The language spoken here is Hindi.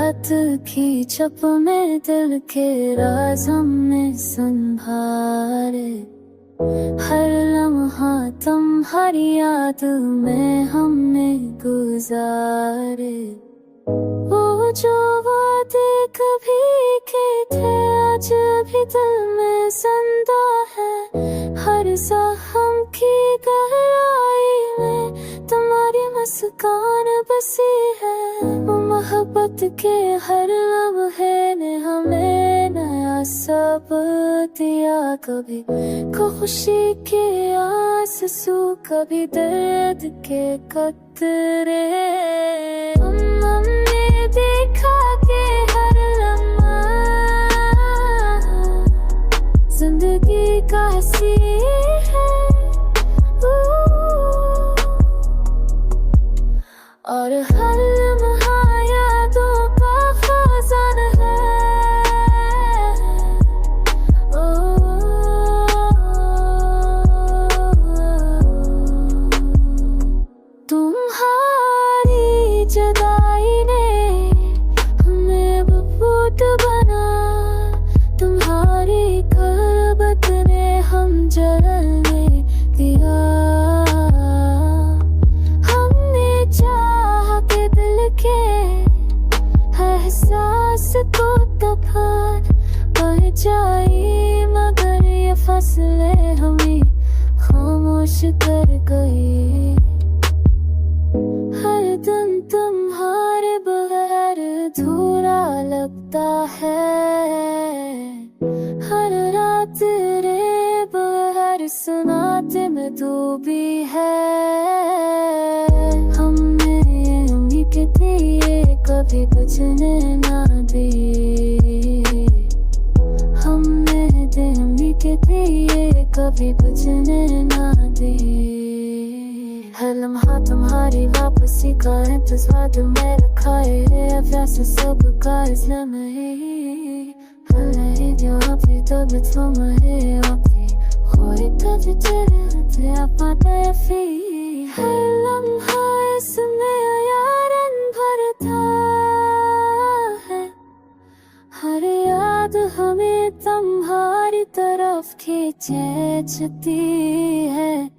रात की चप में दिल के राज हमने संभाले। हर लम्हा तुम्हारी याद में हमने गुजारे। वो जो वादे कभी के थे आज भी दिल में जिंदा है। हर ज़ख्म की गहराई में तुम्हारी मुस्कान बसी है। वो मोहब्बत के हर लम्हे ने हमें नया सबक दिया। कभी खुशी के आंसू, कभी दर्द के कतरे। हमने देखा कि हर लम्हा जिंदगी का हंसी है। और हर लम्हा यादों का खजाना है। तुम्हारी जुदाई ने हमें बफूट बना। तुम्हारी गुर्बत ने हम जलने दिया। हमने चाहा के दिल के एहसास को दफन पहुंचाई, मगर ये फसले हमें खामोश कर गई। हर दिन तुम्हारे बगैर अधूरा लगता है। हर रात तेरे बगैर सुनाते में डूबी है। हमने ये उम्मीद थी ये कभी बुझने ना दी। हमने ये उम्मीद थी ये कभी बुझने ना दी। हर लम्हा तुम्हारी वापसी का इंतज़ार दिल में रखा है। अभ्यास सब का इस्लाम है। हर नई जो अपनी तो तुम्हारे अपनी खोई कभी तेरे अपना तैफी। हर लम्हा इसमें यारन भरता है। हर याद हमें तुम्हारी तरफ खींचती है।